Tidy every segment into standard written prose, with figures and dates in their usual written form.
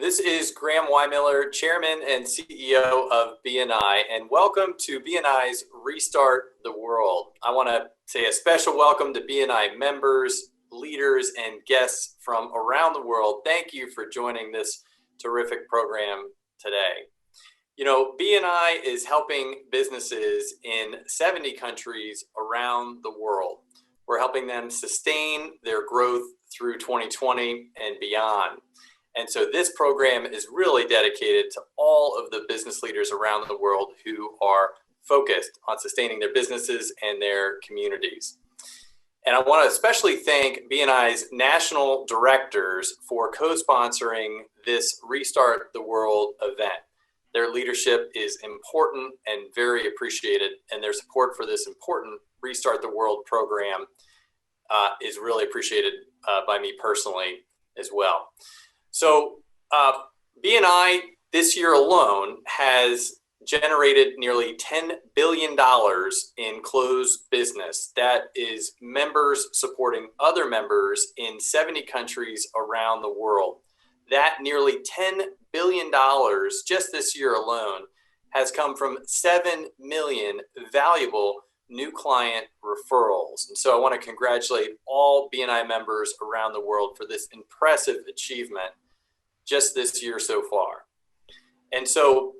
This is Graham Weimiller, Chairman and CEO of BNI, and welcome to BNI's Restart the World. I want to say a special welcome to BNI members, leaders, and guests from around the world. Thank you for joining this terrific program today. You know, BNI is helping businesses in 70 countries around the world. We're helping them sustain their growth through 2020 and beyond. And so this program is really dedicated to all of the business leaders around the world who are focused on sustaining their businesses and their communities. And I want to especially thank BNI's national directors for co-sponsoring this Restart the World event. Their leadership is important and very appreciated, and their support for this important Restart the World program is really appreciated by me personally as well. So BNI this year alone has generated nearly $10 billion in closed business. That is members supporting other members in 70 countries around the world. That nearly $10 billion just this year alone has come from 7 million valuable new client referrals. And so I want to congratulate all BNI members around the world for this impressive achievement just this year so far. And so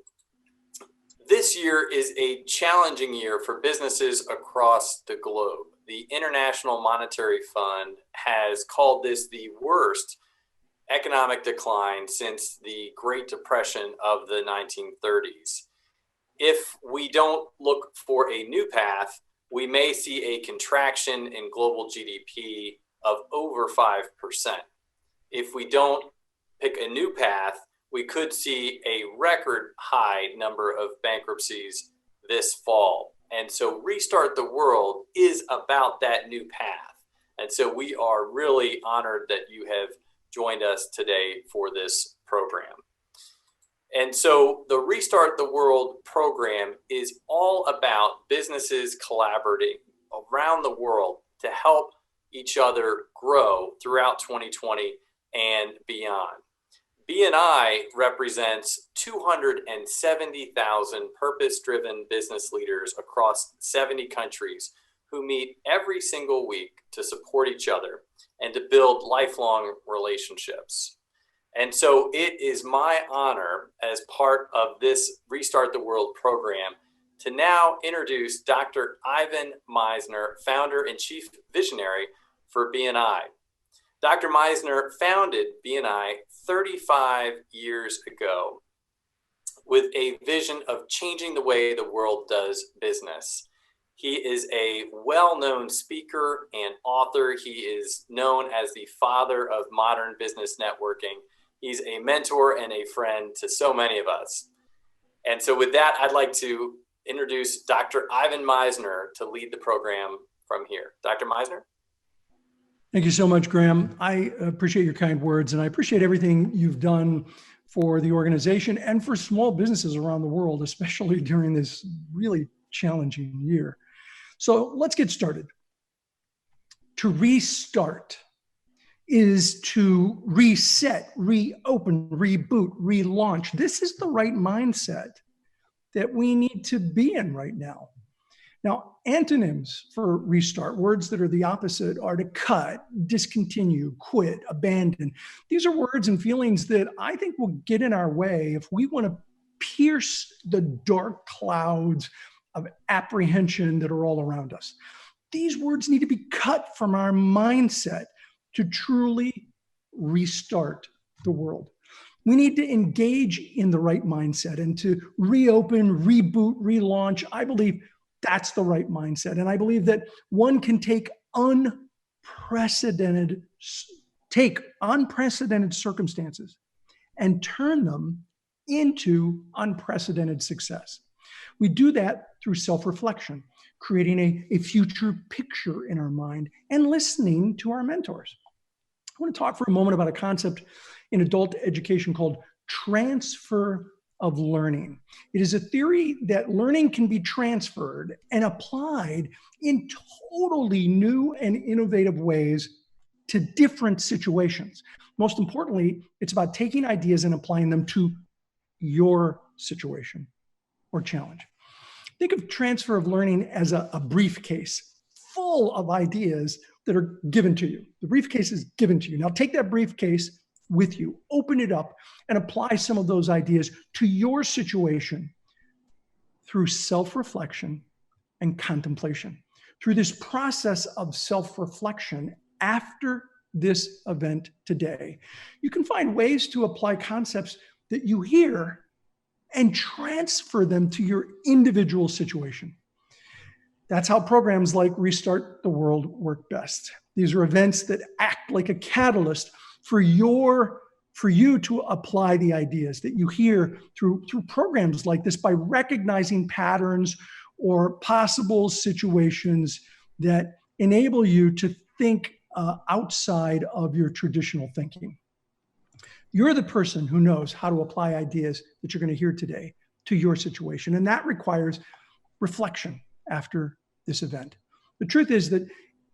this year is a challenging year for businesses across the globe. The International Monetary Fund has called this the worst economic decline since the Great Depression of the 1930s. If we don't look for a new path, we may see a contraction in global GDP of over 5%. If we don't pick a new path, we could see a record high number of bankruptcies this fall. And so Restart the World is about that new path. And so we are really honored that you have joined us today for this program. And so the Restart the World program is all about businesses collaborating around the world to help each other grow throughout 2020 and beyond. BNI represents 270,000 purpose-driven business leaders across 70 countries who meet every single week to support each other and to build lifelong relationships. And so it is my honor as part of this Restart the World program to now introduce Dr. Ivan Meisner, founder and chief visionary for BNI. Dr. Meisner founded BNI 35 years ago with a vision of changing the way the world does business. He is a well-known speaker and author. He is known as the father of modern business networking. He's a mentor and a friend to so many of us. And so with that, I'd like to introduce Dr. Ivan Meisner to lead the program from here. Dr. Meisner? Thank you so much, Graham. I appreciate your kind words, and I appreciate everything you've done for the organization and for small businesses around the world, especially during this really challenging year. So let's get started. To restart is to reset, reopen, reboot, relaunch. This is the right mindset that we need to be in right now. Now, antonyms for restart, words that are the opposite, are to cut, discontinue, quit, abandon. These are words and feelings that I think will get in our way if we want to pierce the dark clouds of apprehension that are all around us. These words need to be cut from our mindset to truly restart the world. We need to engage in the right mindset and to reopen, reboot, relaunch. I believe that's the right mindset. And I believe that one can take unprecedented circumstances and turn them into unprecedented success. We do that through self-reflection, creating a future picture in our mind, and listening to our mentors. I want to talk for a moment about a concept in adult education called transfer of learning. It is a theory that learning can be transferred and applied in totally new and innovative ways to different situations. Most importantly, it's about taking ideas and applying them to your situation or challenge. Think of transfer of learning as a briefcase full of ideas that are given to you. The briefcase is given to you. Now take that briefcase with you, open it up, and apply some of those ideas to your situation through self-reflection and contemplation. Through this process of self-reflection after this event today, you can find ways to apply concepts that you hear and transfer them to your individual situation. That's how programs like Restart the World work best. These are events that act like a catalyst for you to apply the ideas that you hear through programs like this by recognizing patterns or possible situations that enable you to think outside of your traditional thinking. You're the person who knows how to apply ideas that you're going to hear today to your situation, and that requires reflection after this event. The truth is that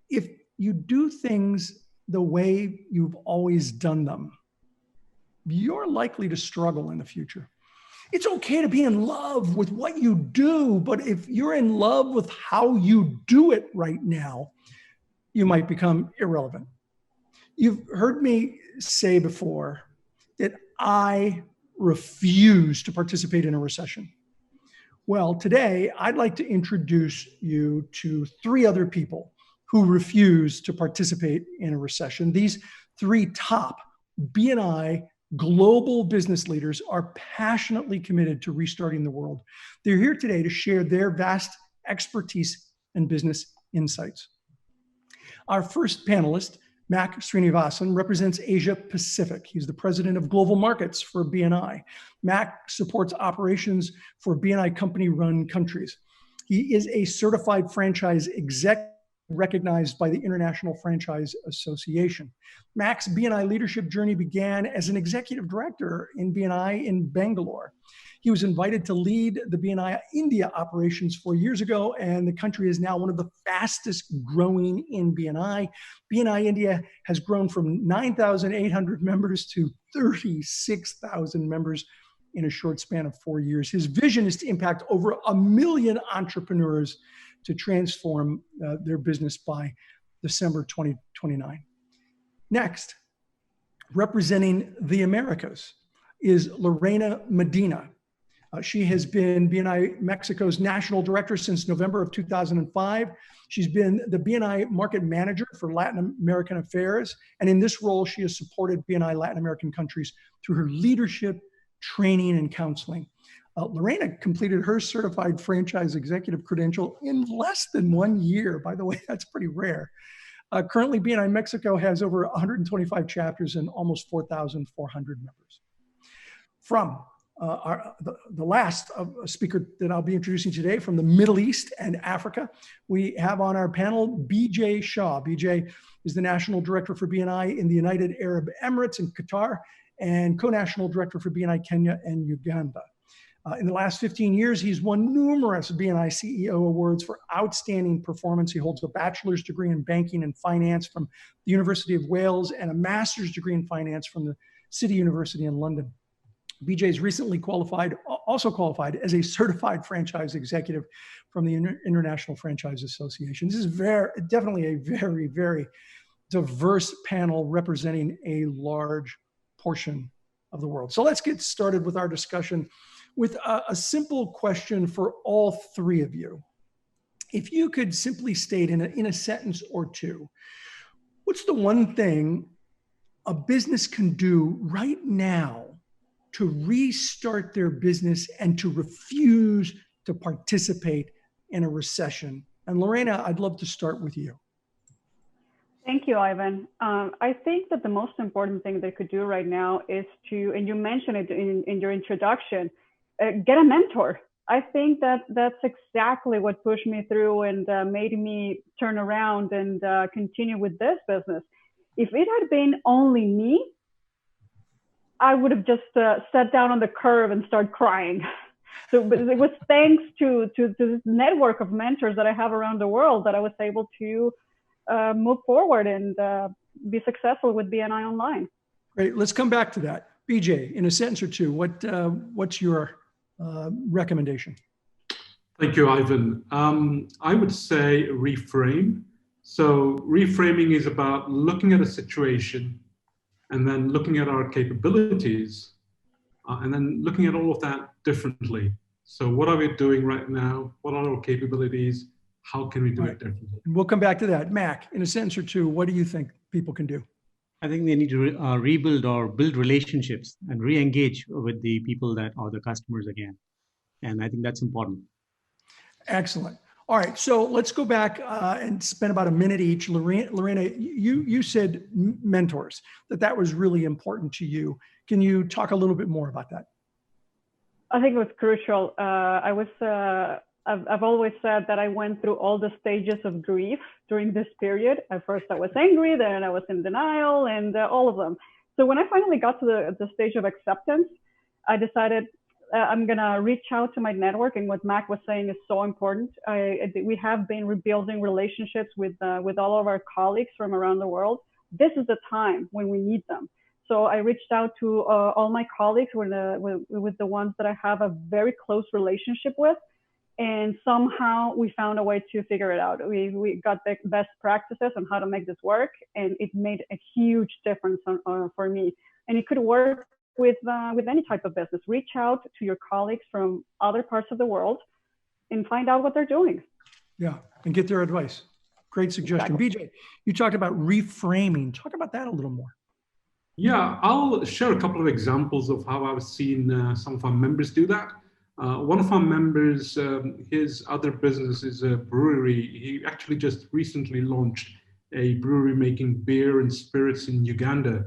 if you do things the way you've always done them, you're likely to struggle in the future. It's okay to be in love with what you do, but if you're in love with how you do it right now, you might become irrelevant. You've heard me say before that I refuse to participate in a recession. Well, today I'd like to introduce you to 3 other people who refuse to participate in a recession. These 3 top BNI global business leaders are passionately committed to restarting the world. They're here today to share their vast expertise and business insights. Our first panelist, Mac Srinivasan, represents Asia Pacific. He's the president of global markets for BNI. Mac supports operations for BNI company-run countries. He is a certified franchise executive recognized by the International Franchise Association. Mac's BNI leadership journey began as an executive director in BNI in Bangalore. He was invited to lead the BNI India operations 4 years ago, and the country is now one of the fastest growing in BNI. BNI India has grown from 9,800 members to 36,000 members in a short span of 4 years. His vision is to impact over 1 million entrepreneurs to transform their business by December 2029. Next, representing the Americas is Lorena Medina. She has been BNI Mexico's national director since November of 2005. She's been the BNI market manager for Latin American affairs. And in this role, she has supported BNI Latin American countries through her leadership, training, and counseling. Lorena completed her certified franchise executive credential in less than 1 year. By the way, that's pretty rare. Currently, BNI Mexico has over 125 chapters and almost 4,400 members. From the last speaker that I'll be introducing today from the Middle East and Africa, we have on our panel BJ Shah. BJ is the National Director for BNI in the United Arab Emirates and Qatar, and Co-National Director for BNI Kenya and Uganda. In the last 15 years, he's won numerous BNI CEO awards for outstanding performance. He holds a bachelor's degree in banking and finance from the University of Wales and a master's degree in finance from the City University in London. BJ is recently also qualified as a certified franchise executive from the International Franchise Association. This is definitely a very, very diverse panel representing a large portion of the world. So let's get started with our discussion with a simple question for all 3 of you. If you could simply state in a sentence or 2, what's the one thing a business can do right now to restart their business and to refuse to participate in a recession? And Lorena, I'd love to start with you. Thank you, Ivan. I think that the most important thing they could do right now is to, and you mentioned it in your introduction, get a mentor. I think that that's exactly what pushed me through and made me turn around and continue with this business. If it had been only me, I would have just sat down on the curb and started crying. So but it was thanks to this network of mentors that I have around the world that I was able to move forward and be successful with BNI online. Great. Let's come back to that. BJ, in a sentence or two, what's your recommendation? Thank you, Ivan. I would say reframe. So reframing is about looking at a situation and then looking at our capabilities and then looking at all of that differently. So what are we doing right now? What are our capabilities? How can we do it differently? And we'll come back to that. Mac, in a sentence or two, what do you think people can do? I think they need to rebuild or build relationships and re-engage with the people that are the customers again. And I think that's important. Excellent. All right, so let's go back and spend about a minute each. Lorena, you said mentors, that was really important to you. Can you talk a little bit more about that? I think it was crucial. I've always said that I went through all the stages of grief during this period. At first I was angry, then I was in denial, and all of them. So when I finally got to the stage of acceptance, I decided I'm gonna reach out to my network, and what Mac was saying is so important. We have been rebuilding relationships with all of our colleagues from around the world. This is the time when we need them. So I reached out to all my colleagues with the ones that I have a very close relationship with, and somehow we found a way to figure it out. We got the best practices on how to make this work, and it made a huge difference for me. And it could work with any type of business. Reach out to your colleagues from other parts of the world and find out what they're doing. Yeah, and get their advice. Great suggestion. Exactly. BJ, you talked about reframing. Talk about that a little more. Yeah, I'll share a couple of examples of how I've seen some of our members do that. One of our members, his other business is a brewery. He actually just recently launched a brewery making beer and spirits in Uganda.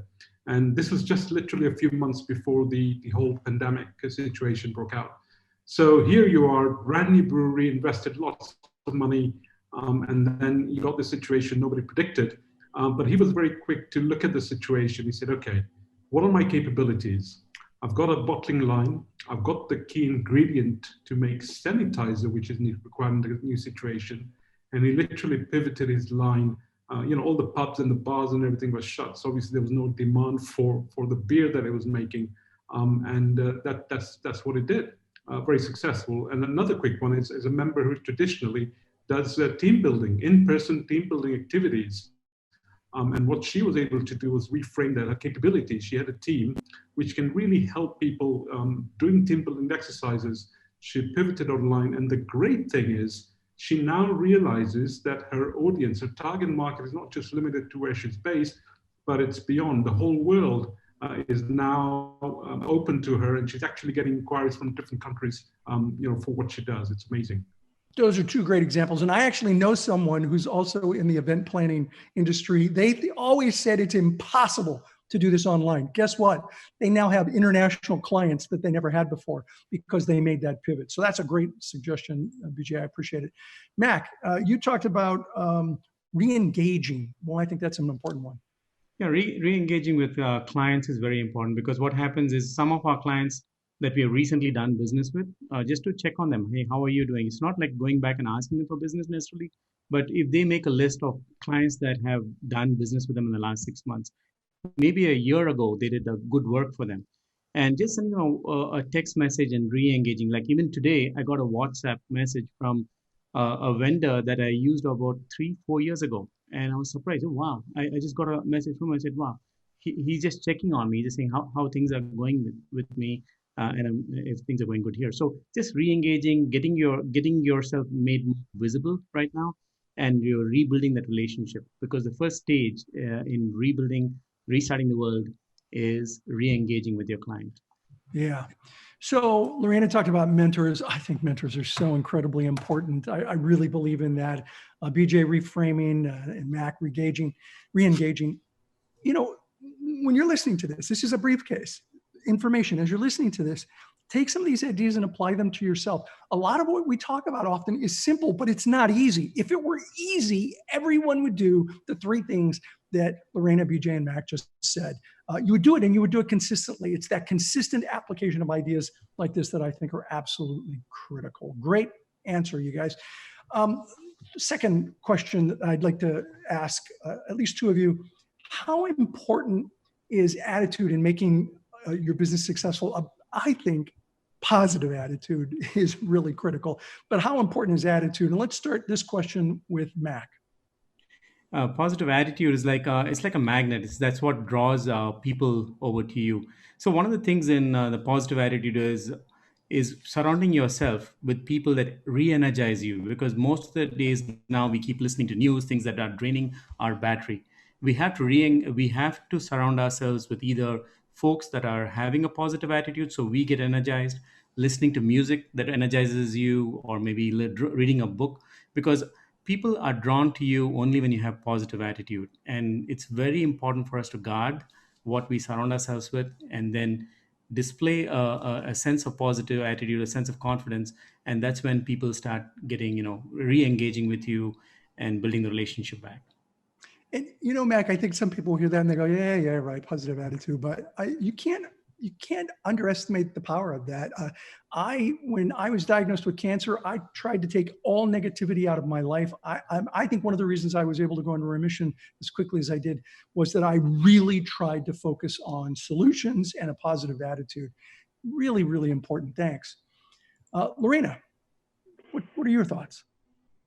And this was just literally a few months before the whole pandemic situation broke out. So here you are, brand new brewery, invested lots of money, and then you got this situation nobody predicted. But he was very quick to look at the situation. He said, okay, what are my capabilities? I've got a bottling line. I've got the key ingredient to make sanitizer, which is required in the new situation. And he literally pivoted his line. All the pubs and the bars and everything was shut. So obviously there was no demand for the beer that it was making. That's what it did. Very successful. And another quick one is a member who traditionally does team building, in-person team building activities. And what she was able to do was reframe that, her capability. She had a team which can really help people doing team building exercises. She pivoted online. And the great thing is she now realizes that her audience, her target market is not just limited to where she's based, but it's beyond. The whole world is now open to her, and she's actually getting inquiries from different countries for what she does. It's amazing. Those are two great examples. And I actually know someone who's also in the event planning industry. They always said it's impossible to do this online. Guess what? They now have international clients that they never had before because they made that pivot. So that's a great suggestion, BJ. I appreciate it. Mac, you talked about re-engaging. Well, I think that's an important one. Yeah, re-engaging with clients is very important, because what happens is some of our clients that we have recently done business with, just to check on them. Hey, how are you doing? It's not like going back and asking them for business necessarily, but if they make a list of clients that have done business with them in the last 6 months, maybe a year ago, they did a good work for them. And just sending a text message and re-engaging. Like even today, I got a WhatsApp message from a vendor that I used about 3-4 years ago. And I was surprised. Oh, wow. I just got a message from him. I said, wow, he's just checking on me, just saying how things are going with me. And if things are going good here. So just re-engaging, getting yourself made visible right now, and you're rebuilding that relationship, because the first stage in rebuilding, restarting the world is re-engaging with your client. Yeah. So Lorena talked about mentors. I think mentors are so incredibly important. I really believe in that. BJ reframing and Mac re-engaging. When you're listening to this is a briefcase. Information as you're listening to this, take some of these ideas and apply them to yourself. A lot of what we talk about often is simple, but it's not easy. If it were easy, everyone would do the 3 things that Lorena, BJ, and Mac just said. You would do it, and you would do it consistently. It's that consistent application of ideas like this that I think are absolutely critical. Great answer, you guys. Second question that I'd like to ask at least 2 of you. how important is attitude in making your business successful? I think positive attitude is really critical, but how important is attitude? And let's start this question with Mac. Positive attitude is like it's like a magnet. That's what draws people over to you. So one of the things in the positive attitude is surrounding yourself with people that re-energize you, because most of the days now we keep listening to news, things that are draining our battery. We have to surround ourselves with either folks that are having a positive attitude so we get energized, listening to music that energizes you, or maybe reading a book, because people are drawn to you only when you have positive attitude. And it's very important for us to guard what we surround ourselves with, and then display a sense of positive attitude, a sense of confidence. And that's when people start getting, re-engaging with you and building the relationship back. And Mac, I think some people hear that and they go, yeah, right, positive attitude. But you can't underestimate the power of that. When I was diagnosed with cancer, I tried to take all negativity out of my life. I think one of the reasons I was able to go into remission as quickly as I did was that I really tried to focus on solutions and a positive attitude. Really, really important. Thanks. Lorena, what are your thoughts?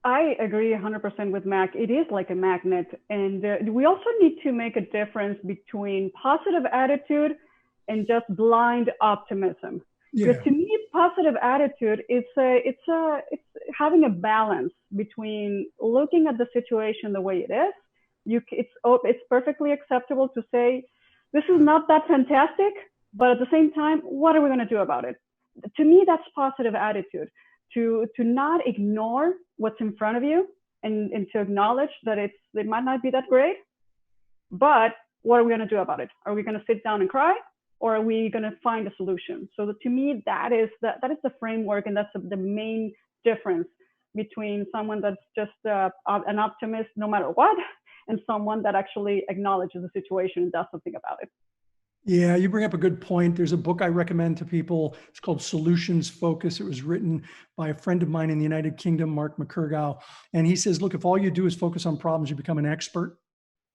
I agree 100% with Mac. It is like a magnet. And we also need to make a difference between positive attitude and just blind optimism. Yeah. Because to me, positive attitude, it's having a balance between looking at the situation the way it is. It's perfectly acceptable to say, this is not that fantastic, but at the same time, what are we going to do about it? To me, that's positive attitude. To not ignore what's in front of you and to acknowledge that it might not be that great, but what are we going to do about it? Are we going to sit down and cry, or are we going to find a solution? So to me, that is the framework, and that's the main difference between someone that's just an optimist no matter what, and someone that actually acknowledges the situation and does something about it. Yeah, you bring up a good point. There's a book I recommend to people. It's called Solutions Focus. It was written by a friend of mine in the United Kingdom, Mark McCurgow. And he says, look, if all you do is focus on problems, you become an expert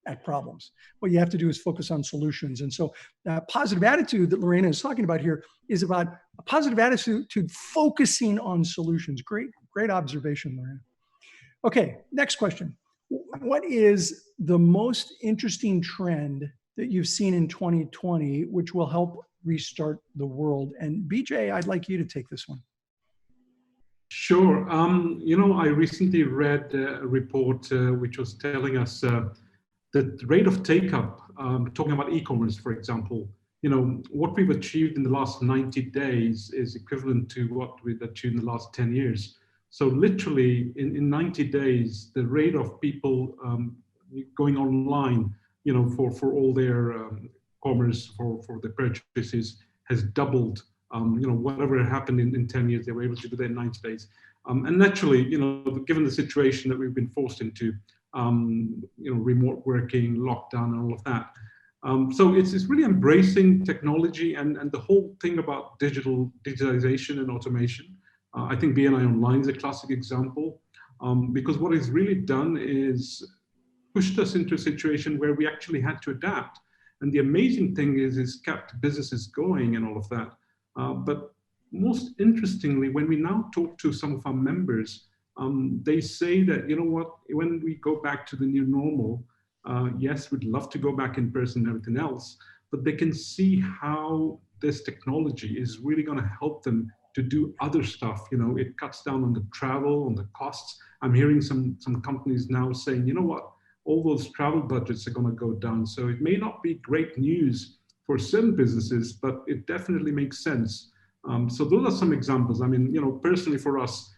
at problems. What you have to do is focus on solutions. And so that positive attitude that Lorena is talking about here is about a positive attitude to focusing on solutions. Great observation, Lorena. Okay, next question. What is the most interesting trend that you've seen in 2020, which will help restart the world? And BJ, I'd like you to take this one. Sure. I recently read a report which was telling us that the rate of take-up, talking about e-commerce, for example, what we've achieved in the last 90 days is equivalent to what we've achieved in the last 10 years. So literally in 90 days, the rate of people going online, for all their commerce, for the purchases has doubled. Whatever happened in 10 years, they were able to do that in 90 days. And naturally, given the situation that we've been forced into, remote working, lockdown, and all of that. So it's really embracing technology and the whole thing about digitalization and automation. I think BNI Online is a classic example, because what it's really done is pushed us into a situation where we actually had to adapt. And the amazing thing is kept businesses going and all of that. But most interestingly, when we now talk to some of our members, they say that, when we go back to the new normal, yes, we'd love to go back in person and everything else, but they can see how this technology is really going to help them to do other stuff. It cuts down on the travel, on the costs. I'm hearing some companies now saying, all those travel budgets are going to go down. So it may not be great news for certain businesses, but it definitely makes sense. So those are some examples. I mean, personally for us,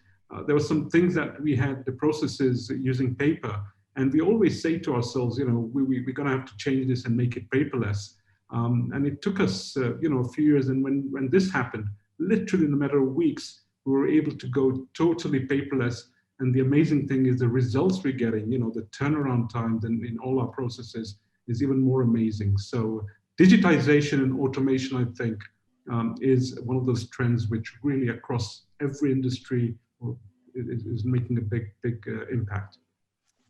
there were some things that we had the processes using paper, and we always say to ourselves, we're going to have to change this and make it paperless. And it took us, a few years. And when this happened, literally in a matter of weeks, we were able to go totally paperless. And the amazing thing is the results we're getting, the turnaround time in all our processes is even more amazing. So digitization and automation, I think, is one of those trends which really across every industry is making a big impact.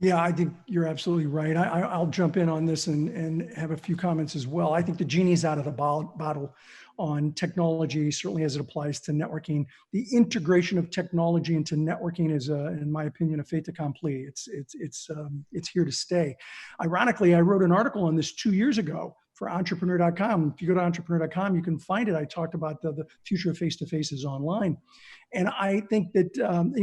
Yeah, I think you're absolutely right. I'll jump in on this and have a few comments as well. I think the genie's out of the bottle on technology, certainly as it applies to networking. The integration of technology into networking is, in my opinion, a fait accompli. It's here to stay. Ironically, I wrote an article on this 2 years ago for entrepreneur.com. If you go to entrepreneur.com, you can find it. I talked about the future of face-to-face is online. And I think that,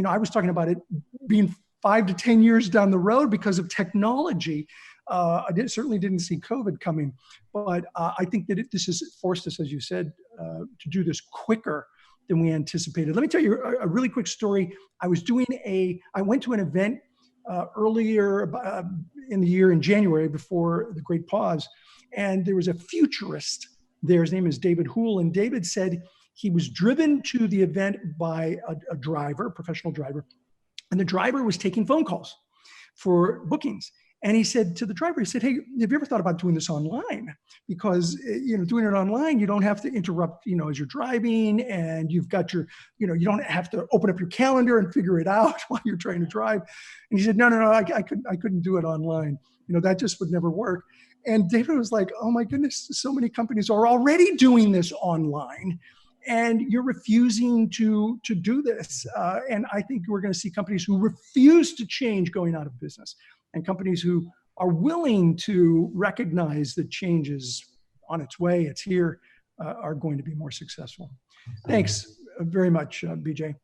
I was talking about it being 5 to 10 years down the road because of technology. Certainly didn't see COVID coming, but I think that this has forced us, as you said, to do this quicker than we anticipated. Let me tell you a really quick story. I went to an event earlier in the year in January before the great pause, and there was a futurist there. His name is David Houle, and David said he was driven to the event by a driver, a professional driver, and the driver was taking phone calls for bookings. And he said to the driver, he said, "Hey, have you ever thought about doing this online? Because, doing it online, you don't have to interrupt, as you're driving, and you've got your, you don't have to open up your calendar and figure it out while you're trying to drive." And he said, no, I couldn't do it online. That just would never work. And David was like, "Oh my goodness, so many companies are already doing this online, and you're refusing to do this." And I think we're going to see companies who refuse to change going out of business, and companies who are willing to recognize that change is on its way, it's here, are going to be more successful. Thanks very much, BJ.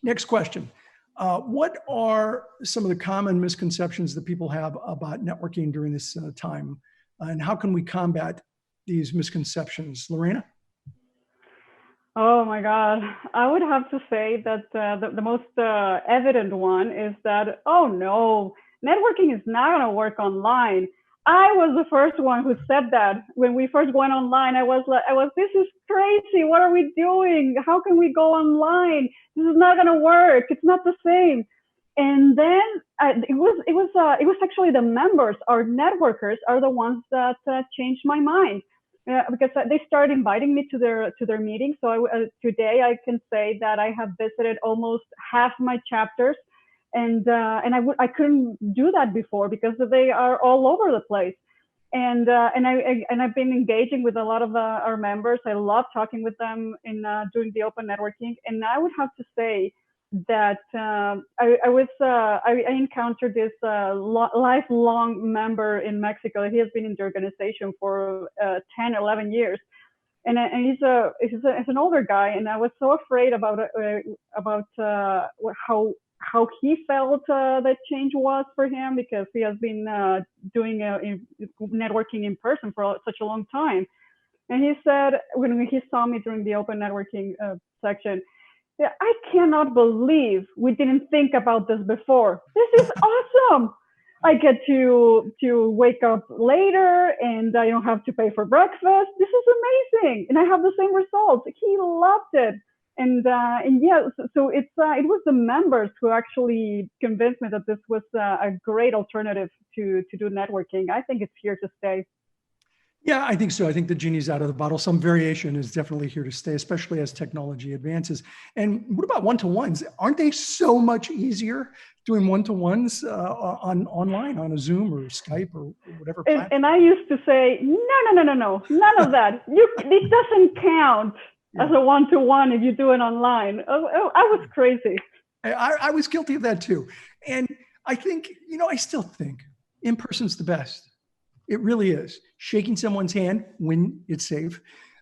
Next question. What are some of the common misconceptions that people have about networking during this time? And how can we combat these misconceptions? Lorena? Oh my God. I would have to say that the most evident one is that, oh no, networking is not going to work online. I was the first one who said that when we first went online. I was, this is crazy. What are we doing? How can we go online? This is not going to work. It's not the same. And then it was actually the members, our networkers, are the ones that changed my mind. Because they started inviting me to their meetings. So today I can say that I have visited almost half my chapters, and I couldn't do that before because they are all over the place. And I've been engaging with a lot of our members. I love talking with them in doing the open networking. And I would have to say that I encountered this lifelong member in Mexico. He has been in the organization for 10, 11 years. And he's an older guy. And I was so afraid about how he felt that change was for him, because he has been doing networking in person for such a long time. And he said, when he saw me during the open networking section, "Yeah, I cannot believe we didn't think about this before. This is awesome. I get to wake up later and I don't have to pay for breakfast. This is amazing. And I have the same results." He loved it. And yeah, so it was the members who actually convinced me that this was a great alternative to do networking. I think it's here to stay. Yeah, I think so. I think the genie's out of the bottle. Some variation is definitely here to stay, especially as technology advances. And what about one-to-ones? Aren't they so much easier doing one-to-ones online, on a Zoom or Skype or whatever platform? And I used to say, no, none of that. It doesn't count as a one-to-one if you do it online. I was crazy. I was guilty of that too. And I think, I still think in-person's the best. It really is. Shaking someone's hand when it's safe,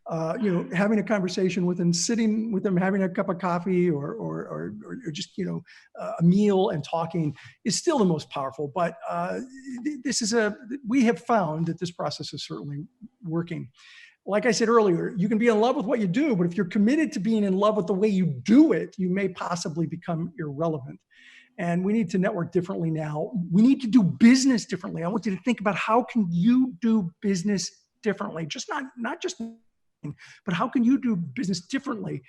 having a conversation with them, sitting with them, having a cup of coffee or just, a meal and talking is still the most powerful. But we have found that this process is certainly working. Like I said earlier, you can be in love with what you do, but if you're committed to being in love with the way you do it, you may possibly become irrelevant. And we need to network differently now. We need to do business differently. I want you to think about, how can you do business differently? Just not just, but how can you do business differently?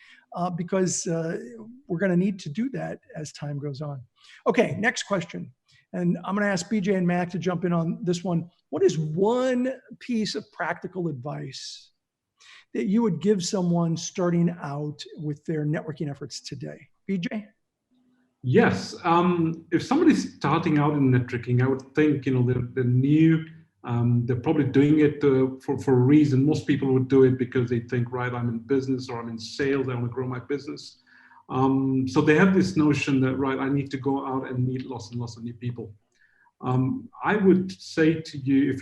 Because we're going to need to do that as time goes on. Okay, next question. And I'm going to ask BJ and Mac to jump in on this one. What is one piece of practical advice that you would give someone starting out with their networking efforts today? BJ? Yes. If somebody's starting out in networking, I would think, they're new. They're probably doing it for a reason. Most people would do it because they think, right, I'm in business or I'm in sales. I want to grow my business. So they have this notion that, right, I need to go out and meet lots and lots of new people. I would say to you,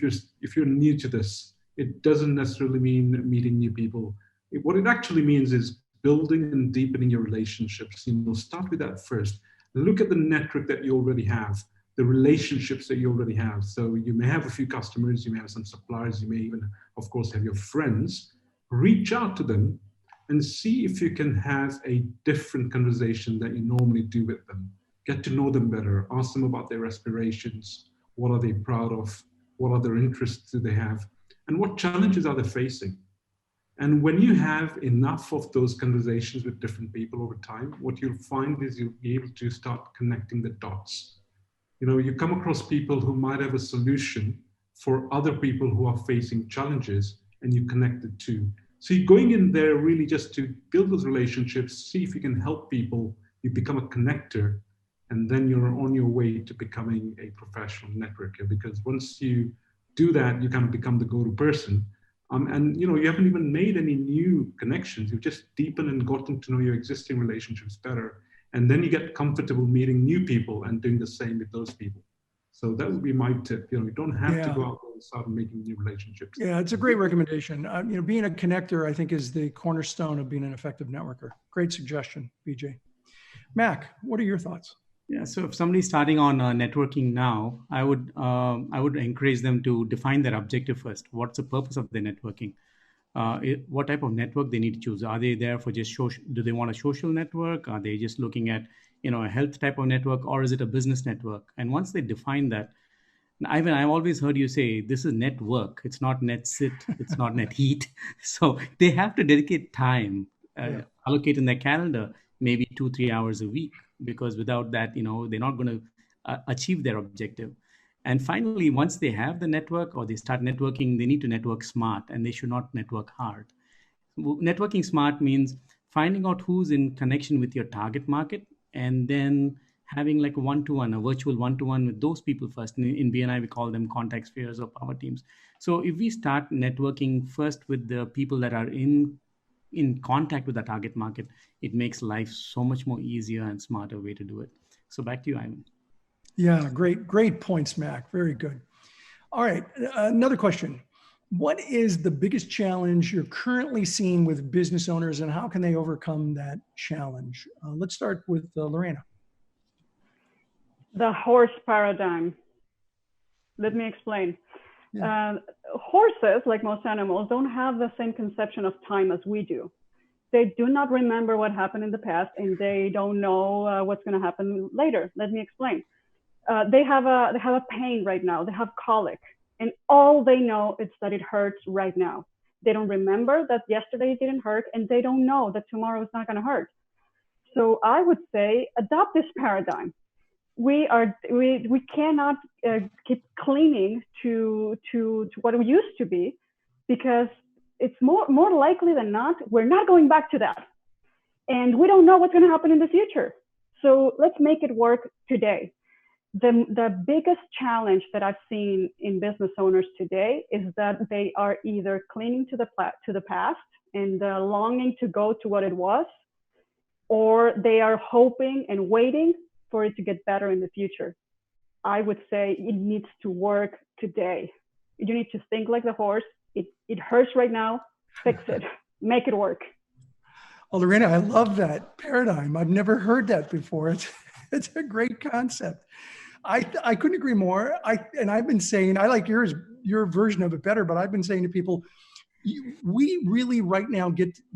if you're new to this, it doesn't necessarily mean meeting new people. What it actually means is building and deepening your relationships. Start with that first. Look at the network that you already have, the relationships that you already have. So you may have a few customers, you may have some suppliers, you may even, of course, have your friends. Reach out to them and see if you can have a different conversation that you normally do with them. Get to know them better, ask them about their aspirations, what are they proud of, what other interests do they have, and what challenges are they facing. And when you have enough of those conversations with different people over time, what you'll find is you'll be able to start connecting the dots. You come across people who might have a solution for other people who are facing challenges, and you connect the two. So you're going in there really just to build those relationships, see if you can help people, you become a connector, and then you're on your way to becoming a professional networker. Because once you do that, you kind of become the go-to person. And you haven't even made any new connections. You've just deepened and gotten to know your existing relationships better. And then you get comfortable meeting new people and doing the same with those people. So that would be my tip. You don't have to go out there and start making new relationships. Yeah, it's a great recommendation. Being a connector, I think, is the cornerstone of being an effective networker. Great suggestion, BJ. Mac, what are your thoughts? Yeah, so if somebody's starting on networking now, I would encourage them to define their objective first. What's the purpose of their networking? What type of network they need to choose? Are they there for just social? Do they want a social network? Are they just looking at a health type of network, or is it a business network? And once they define that, Ivan, I've always heard you say this is network. It's not net sit. It's not net heat. So they have to dedicate time, allocate in their calendar, maybe 2-3 hours a week, because without that, they're not going to achieve their objective. And finally, once they have the network or they start networking, they need to network smart, and they should not network hard. Networking smart means finding out who's in connection with your target market, and then having like a one-to-one, a virtual one-to-one with those people first. In BNI, we call them contact spheres or power teams. So if we start networking first with the people that are in contact with the target market, it makes life so much more easier and smarter way to do it. So back to you, Ivan. Yeah, great points, Mac. Very good. All right, another question. What is the biggest challenge you're currently seeing with business owners, and how can they overcome that challenge? Let's start with Lorena. The horse paradigm. Let me explain. Yeah. Horses, like most animals, don't have the same conception of time as we do. They do not remember what happened in the past, and they don't know what's going to happen later. Let me explain. They have a pain right now. They have colic, and all they know is that it hurts right now. They don't remember that yesterday it didn't hurt, and they don't know that tomorrow is not going to hurt. So I would say adopt this paradigm. We cannot keep clinging to what we used to be, because it's more likely than not we're not going back to that, and we don't know what's going to happen in the future. So let's make it work today. The biggest challenge that I've seen in business owners today is that they are either clinging to the past and longing to go to what it was, or they are hoping and waiting for it to get better in the future. I would say it needs to work today. You need to think like the horse. It hurts right now. Fix it. Make it work. Oh, Lorena, I love that paradigm. I've never heard that before. It's a great concept. I couldn't agree more. I've been saying, I like your version of it better, but I've been saying to people, we really right now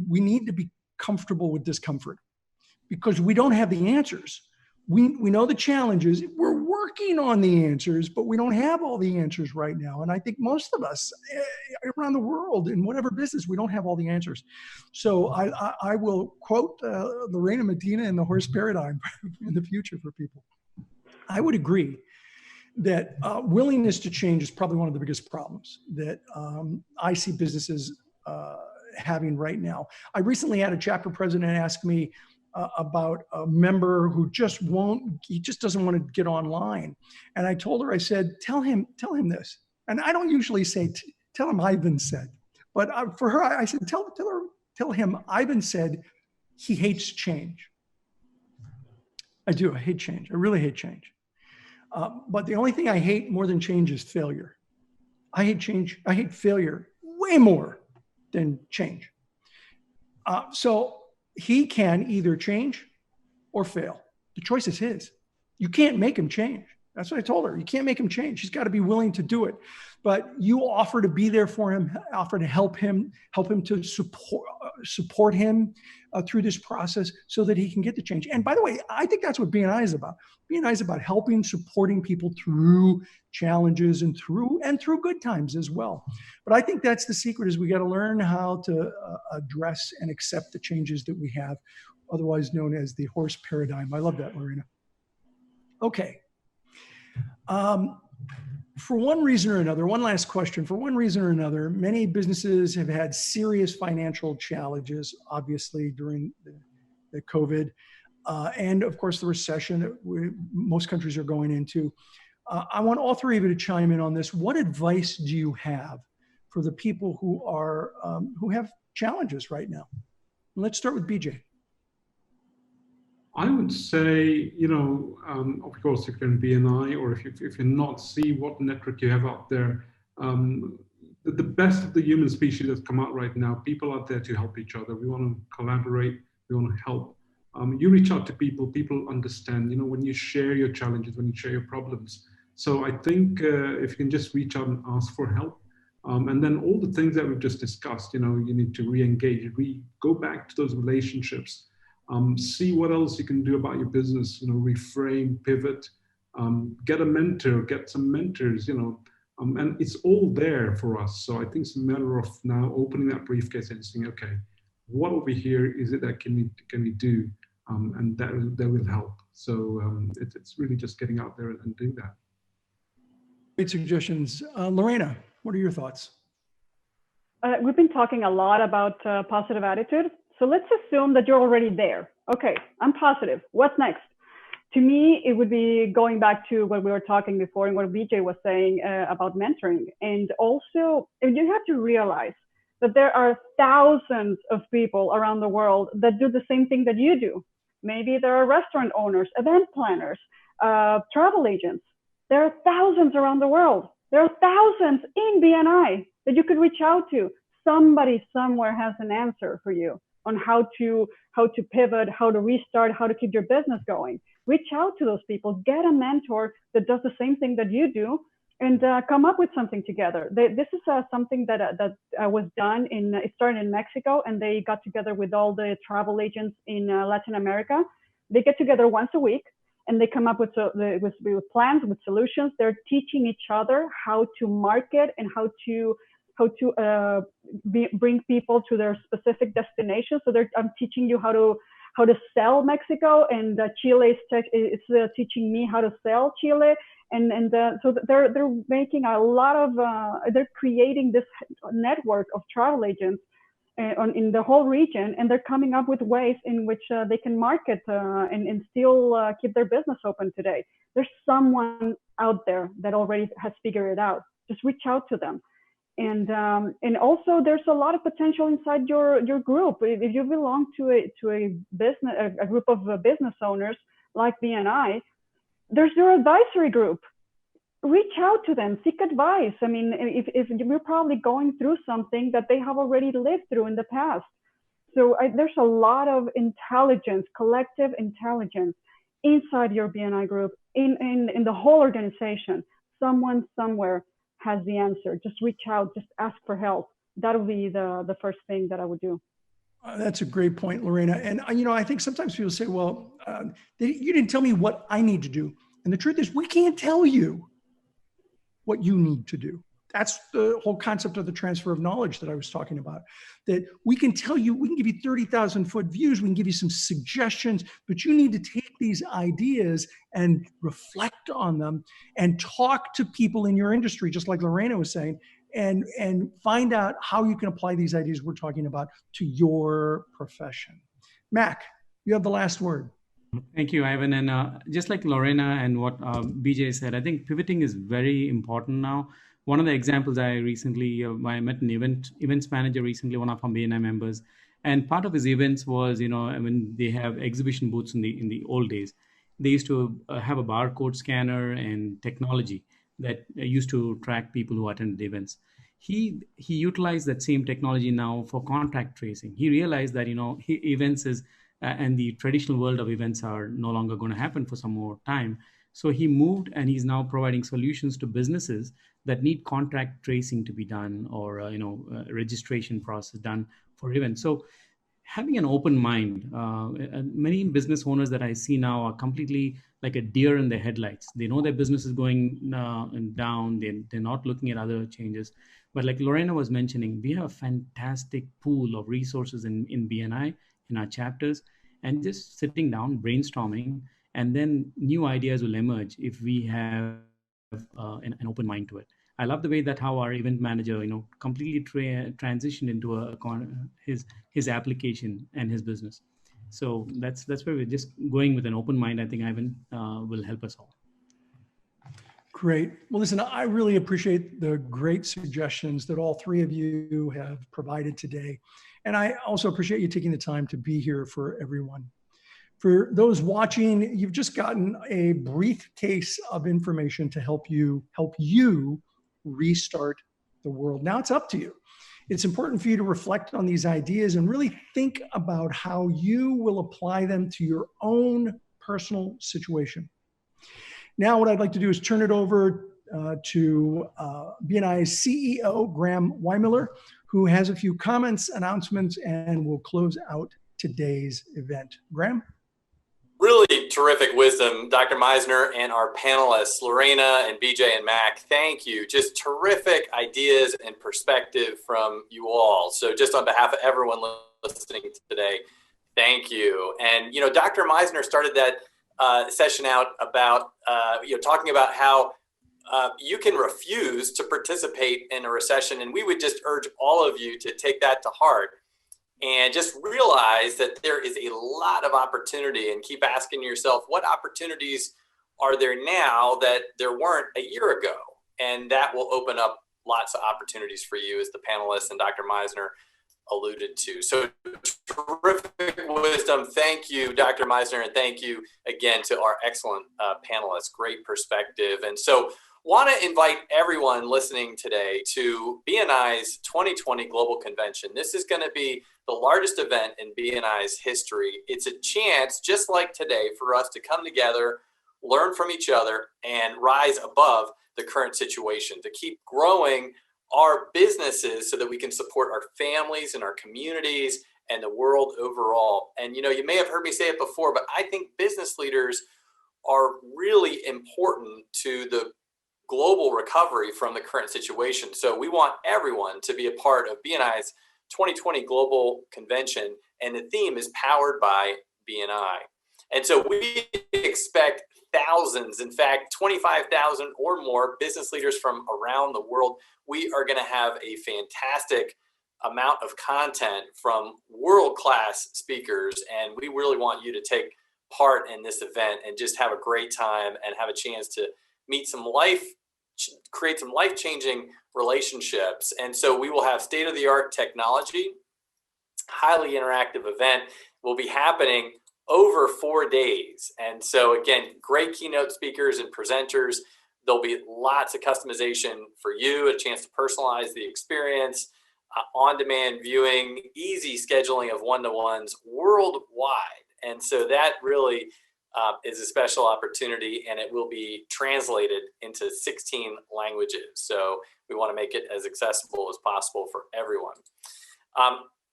we need to be comfortable with discomfort, because we don't have the answers. We know the challenges. We're working on the answers, but we don't have all the answers right now. And I think most of us around the world in whatever business, we don't have all the answers. So I will quote Lorena Medina in the horse paradigm in the future for people. I would agree that willingness to change is probably one of the biggest problems that I see businesses having right now. I recently had a chapter president ask me, about a member who he just doesn't want to get online. And I told her, I said, tell him this. And I don't usually say, tell him Ivan said, but for her, I said, tell him Ivan said he hates change. I do, I hate change. I really hate change. But the only thing I hate more than change is failure. I hate change. I hate failure way more than change. So he can either change or fail. The choice is his. You can't make him change. That's what I told her. You can't make him change. He's got to be willing to do it. But you offer to be there for him, offer to help him to support him through this process so that he can get the change. And by the way, I think that's what BNI is about. BNI is about helping, supporting people through challenges and through good times as well. But I think that's the secret, is we got to learn how to address and accept the changes that we have, otherwise known as the horse paradigm. I love that, Lorena. Okay. For one reason or another, one last question. For one reason or another, many businesses have had serious financial challenges, obviously, during the COVID, and of course the recession that most countries are going into. I want all three of you to chime in on this. What advice do you have for the people who have challenges right now? Let's start with BJ. I would say, of course, if you're in BNI, or if you're not, see what network you have out there. The best of the human species that's come out right now, people are there to help each other. We want to collaborate. We want to help. You reach out to people, people understand, when you share your challenges, when you share your problems. So I think if you can just reach out and ask for help. And then all the things that we've just discussed, you need to re-engage, go back to those relationships. See what else you can do about your business, reframe, pivot, get a mentor, get some mentors, and it's all there for us. So I think it's a matter of now opening that briefcase and saying, okay, what over here is it that can we do? And that will help. So it's really just getting out there and doing that. Great suggestions. Lorena, what are your thoughts? We've been talking a lot about positive attitude. So let's assume that you're already there. Okay, I'm positive. What's next? To me, it would be going back to what we were talking before and what Vijay was saying about mentoring. And also, you have to realize that there are thousands of people around the world that do the same thing that you do. Maybe there are restaurant owners, event planners, travel agents. There are thousands around the world. There are thousands in BNI that you could reach out to. Somebody somewhere has an answer for you on how to pivot, how to restart, how to keep your business going. Reach out to those people, get a mentor that does the same thing that you do, and come up with something together. This is something that was done it started in Mexico, and they got together with all the travel agents in Latin America. They get together once a week, and they come up with plans, with solutions. They're teaching each other how to market and how to bring people to their specific destination. So I'm teaching you how to sell Mexico, and Chile is teaching me how to sell Chile. So they're making a lot of, they're creating this network of travel agents in the whole region, and they're coming up with ways in which they can market and still keep their business open today. There's someone out there that already has figured it out. Just reach out to them. And also there's a lot of potential inside your group. If you belong to a business, a group of business owners like BNI, there's your advisory group. Reach out to them, seek advice. I mean, if you're probably going through something that they have already lived through in the past. So there's a lot of intelligence, collective intelligence inside your BNI group, in the whole organization. Someone somewhere has the answer. Just reach out, just ask for help. That'll be the first thing that I would do. That's a great point, Lorena. And I think sometimes people say, well, you didn't tell me what I need to do. And the truth is, we can't tell you what you need to do. That's the whole concept of the transfer of knowledge that I was talking about, that we can tell you, we can give you 30,000 foot views, we can give you some suggestions, but you need to take these ideas and reflect on them and talk to people in your industry, just like Lorena was saying, and find out how you can apply these ideas we're talking about to your profession. Mac, You have the last word. Thank you, Ivan. And just like Lorena and what BJ said, I think pivoting is very important now. One of the examples I recently, I met an events manager recently, one of our BNI members, and part of his events was, when they have exhibition booths in the old days, they used to have a barcode scanner and technology that used to track people who attended the events. He utilized that same technology now for contact tracing. He realized that events is and the traditional world of events are no longer going to happen for some more time. So he moved and he's now providing solutions to businesses that need contact tracing to be done, or registration process done for events. So having an open mind, and many business owners that I see now are completely like a deer in the headlights. They know their business is going and down. They're not looking at other changes. But like Lorena was mentioning, we have a fantastic pool of resources in BNI, in our chapters, and just sitting down, brainstorming, and then new ideas will emerge if we have an open mind to it. I love the way that how our event manager, completely transitioned into his application and his business. So that's where we're just going with an open mind. I think Ivan will help us all. Great. Well, listen, I really appreciate the great suggestions that all three of you have provided today. And I also appreciate you taking the time to be here for everyone. For those watching, you've just gotten a briefcase of information to help you restart the world. Now it's up to you. It's important for you to reflect on these ideas and really think about how you will apply them to your own personal situation. Now, what I'd like to do is turn it over to BNI's CEO, Graham Weimiller, who has a few comments, announcements, and will close out today's event. Graham? Really terrific wisdom, Dr. Meisner, and our panelists, Lorena and BJ and Mac. Thank you. Just terrific ideas and perspective from you all. So just on behalf of everyone listening today, thank you. And, Dr. Meisner started that session out about, talking about how you can refuse to participate in a recession. And we would just urge all of you to take that to heart and just realize that there is a lot of opportunity, and keep asking yourself, what opportunities are there now that there weren't a year ago? And that will open up lots of opportunities for you, as the panelists and Dr. Meisner alluded to. So terrific wisdom. Thank you, Dr. Meisner, and thank you again to our excellent panelists. Great perspective. And so want to invite everyone listening today to BNI's 2020 Global Convention. This is going to be the largest event in BNI's history. It's a chance, just like today, for us to come together, learn from each other, and rise above the current situation, to keep growing our businesses so that we can support our families and our communities and the world overall. And you may have heard me say it before, but I think business leaders are really important to the global recovery from the current situation. So we want everyone to be a part of BNI's 2020 Global Convention, and the theme is Powered by BNI. And so we expect thousands, in fact, 25,000 or more business leaders from around the world. We are going to have a fantastic amount of content from world-class speakers, and we really want you to take part in this event and just have a great time and have a chance to create some life-changing relationships. And so we will have state-of-the-art technology, highly interactive event will be happening over 4 days. And so again, great keynote speakers and presenters. There'll be lots of customization for you, a chance to personalize the experience, on-demand viewing, easy scheduling of one-to-ones worldwide. And so that really is a special opportunity, and it will be translated into 16 languages. So we want to make it as accessible as possible for everyone.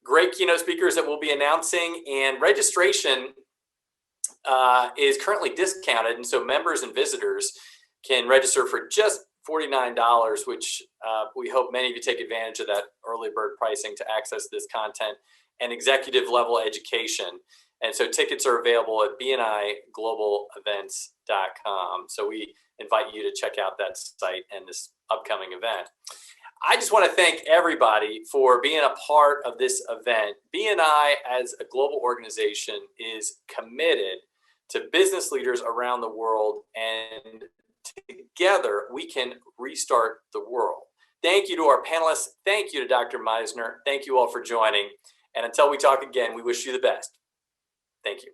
Great keynote speakers that we'll be announcing, and registration is currently discounted. And so members and visitors can register for just $49, which we hope many of you take advantage of that early bird pricing to access this content and executive level education. And so tickets are available at bniglobalevents.com. So we invite you to check out that site and this upcoming event. I just want to thank everybody for being a part of this event. BNI as a global organization is committed to business leaders around the world, and together we can restart the world. Thank you to our panelists. Thank you to Dr. Meisner. Thank you all for joining. And until we talk again, we wish you the best. Thank you.